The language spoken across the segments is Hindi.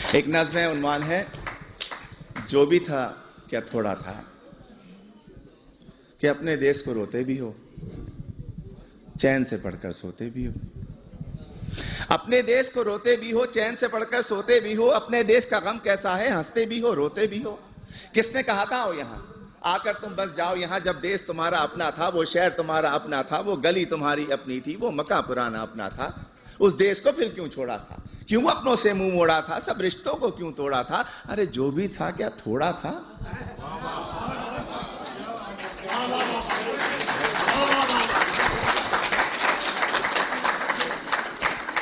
एक नज़्म है, उन्वान है जो भी था क्या थोड़ा था, कि अपने देश को रोते भी हो, चैन से पढ़कर सोते भी हो। अपने देश को रोते भी हो, चैन से पढ़कर सोते भी हो। अपने देश का गम कैसा है, हंसते भी हो, रोते भी हो। किसने कहा था आओ यहाँ आकर तुम बस जाओ यहाँ, जब देश तुम्हारा अपना था, वो शहर तुम्हारा अपना था, वो गली तुम्हारी अपनी थी, वो मकान पुराना अपना था। उस देश को फिर क्यों छोड़ा था, क्यों अपनों से मुंह मोड़ा था, सब रिश्तों को क्यों तोड़ा था। अरे जो भी था क्या थोड़ा था।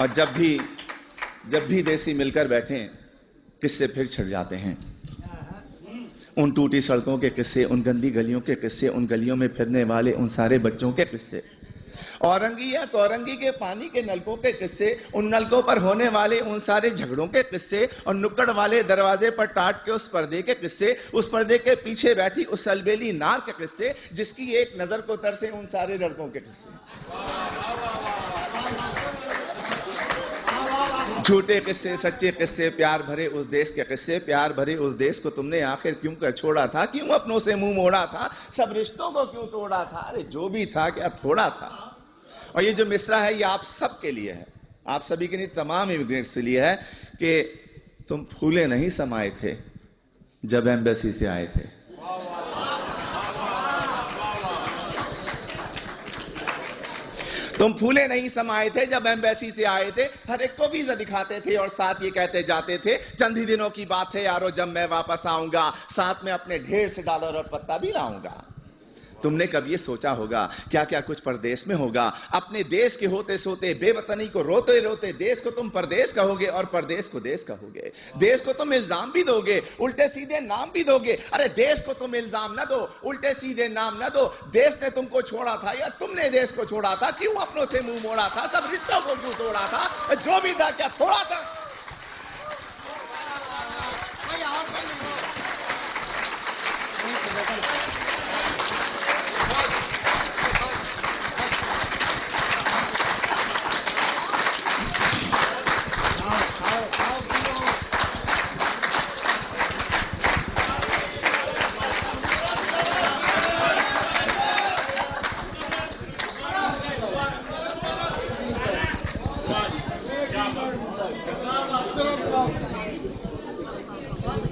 और जब भी देसी मिलकर बैठे किस्से फिर छिड़ जाते हैं। उन टूटी सड़कों के किस्से, उन गंदी गलियों के किस्से, उन गलियों में फिरने वाले उन सारे बच्चों के किस्से, औरंगी या कौरंगी के पानी के नलकों के किस्से, उन नलकों पर होने वाले उन सारे झगड़ों के किस्से, और नुक्कड़ वाले दरवाजे पर टाट के उस पर्दे के किस्से, उस पर्दे के पीछे बैठी उस अलबेली नार के किस्से, जिसकी एक नजर को तरसे उन सारे लड़कों के किस्से। झूठे किस्से, सच्चे किस्से, प्यार भरे उस देश के किस्से, प्यार भरे उस देश को तुमने आखिर क्यों कर छोड़ा था, क्यों अपनों से मुंह मोड़ा था, सब रिश्तों को क्यों तोड़ा था। अरे जो भी था क्या थोड़ा था। और ये जो मिसरा है ये आप सबके लिए है, आप सभी के लिए, तमाम इमिग्रेंट्स के लिए है कि तुम फूले नहीं समाये थे जब एम्बेसी से आए थे। तुम फूले नहीं समाये थे जब एम्बेसी से आए थे, हर एक को वीजा दिखाते थे और साथ ये कहते जाते थे, चंद ही दिनों की बात है यारो जब मैं वापस आऊंगा, साथ में अपने ढेर से डॉलर और पत्ता भी लाऊंगा। तुमने कब ये सोचा होगा क्या क्या कुछ परदेश में होगा। अपने देश के होते सोते, बेवतनी को रोते रोते, देश को तुम परदेश कहोगे और परदेश को देश कहोगे। देश को तुम इल्जाम भी दोगे, उल्टे सीधे नाम भी दोगे। अरे देश को तुम इल्जाम न दो, उल्टे सीधे नाम न दो। देश ने तुमको छोड़ा था या तुमने देश को छोड़ा था, क्यों अपनों से मुंह मोड़ा था, सब रिश्तों को क्यों तोड़ा था। जो भी था क्या थोड़ा था।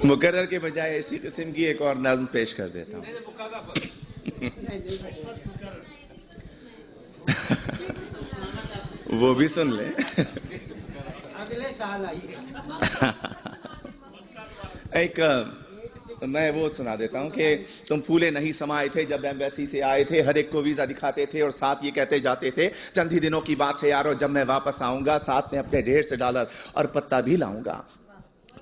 मुकर्रर के बजाय इसी किस्म की एक और नज़्म पेश कर देता हूं। वो भी सुन ले। अगले साल आइए। एक मैं वो सुना देता हूं कि तुम फूले नहीं समाये थे जब एम्बेसी से आए थे, हर एक को वीजा दिखाते थे और साथ ये कहते जाते थे, चंद ही दिनों की बात है यारो जब मैं वापस आऊंगा, साथ में अपने ढेर से डॉलर और पत्ता भी लाऊंगा।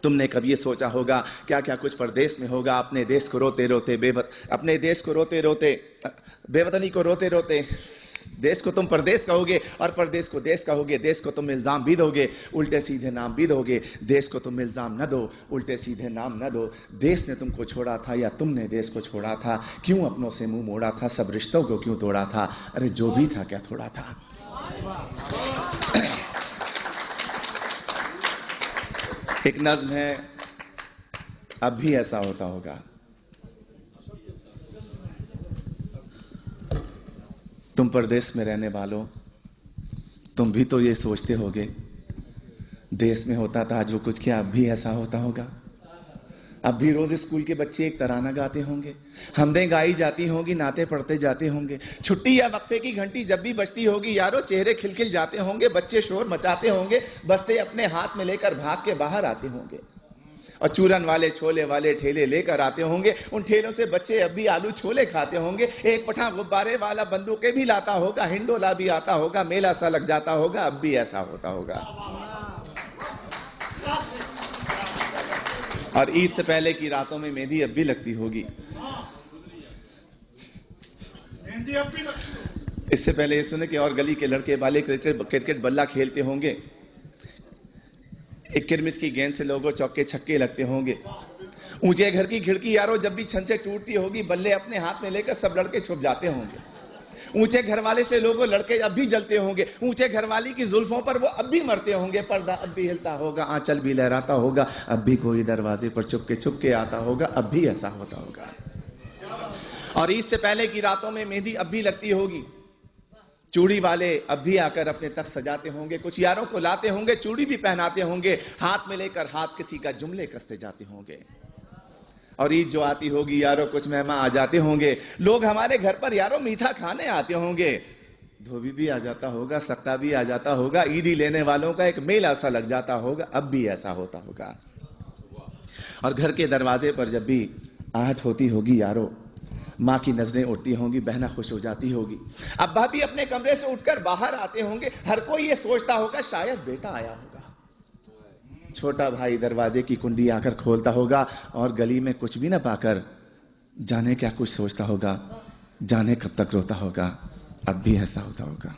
तुमने कभी ये सोचा होगा क्या क्या कुछ परदेश में होगा। अपने देश को रोते रोते अपने देश को रोते रोते, बेवतनी को रोते रोते, देश को तुम परदेश कहोगे और परदेश को देश कहोगे। देश को तुम इल्जाम भी दोगे, उल्टे सीधे नाम भी दोगे। देश को तुम इल्जाम न दो, उल्टे सीधे नाम न दो। देश ने तुमको छोड़ा था या तुमने देश को छोड़ा था, क्यों अपनों से मुंह मोड़ा था, सब रिश्तों को क्यों तोड़ा था। अरे जो भी था क्या थोड़ा था। एक नज़्म है, अब भी ऐसा होता होगा। तुम परदेश में रहने वालों, तुम भी तो ये सोचते होगे, देश में होता था जो कुछ, क्या अब भी ऐसा होता होगा। अब भी रोज स्कूल के बच्चे एक तराना गाते होंगे, हमदें गाई जाती होंगी, नाते पढ़ते जाते होंगे। छुट्टी या वक्फे की घंटी जब भी बजती होगी यारो, चेहरे खिलखिल जाते होंगे, बच्चे शोर मचाते होंगे, बस्ते अपने हाथ में लेकर भाग के बाहर आते होंगे। और चूरन वाले छोले वाले ठेले लेकर आते होंगे, उन ठेलों से बच्चे अब भी आलू छोले खाते होंगे। एक पठा गुब्बारे वाला बंदूकें भी लाता होगा, हिंडोला भी आता होगा, मेला सा लग जाता होगा। अब भी ऐसा होता होगा। और ईद से पहले की रातों में मेहंदी अब भी लगती होगी। इससे पहले ये सुने कि और गली के लड़के वाले क्रिकेट बल्ला खेलते होंगे, एक किरमिस की गेंद से लोगों चौके छक्के लगते होंगे। ऊंचे घर की खिड़की यारो जब भी छन से टूटती होगी, बल्ले अपने हाथ में लेकर सब लड़के छुप जाते होंगे। ऊंचे घर वाले से लोगों लड़के अब भी जलते होंगे, ऊंचे घर वाली की जुल्फों पर वो अब भी मरते होंगे, पर्दा अब भी हिलता होगा, आंचल भी लहराता होगा, अब भी कोई दरवाजे पर चुप के आता होगा, अब भी ऐसा होता होगा। और ईद से पहले की रातों में मेहंदी अब भी लगती होगी, चूड़ी वाले अब भी आकर अपने तख्त सजाते होंगे, कुछ यारों को लाते होंगे, चूड़ी भी पहनाते होंगे, हाथ में लेकर हाथ किसी का जुमले कसते जाते होंगे। और ईद जो आती होगी यारों कुछ मेहमान आ जाते होंगे, लोग हमारे घर पर यारों मीठा खाने आते होंगे, धोबी भी आ जाता होगा, सक्का भी आ जाता होगा, ईदी लेने वालों का एक मेला सा लग जाता होगा, अब भी ऐसा होता होगा। और घर के दरवाजे पर जब भी आहट होती होगी यारों, माँ की नजरें उठती होंगी, बहना खुश हो जाती होगी, अब्बा भी अपने कमरे से उठकर बाहर आते होंगे, हर कोई ये सोचता होगा शायद बेटा आया होगा। छोटा भाई दरवाजे की कुंडी आकर खोलता होगा और गली में कुछ भी ना पाकर जाने क्या कुछ सोचता होगा, जाने कब तक रोता होगा, अब भी ऐसा होता होगा।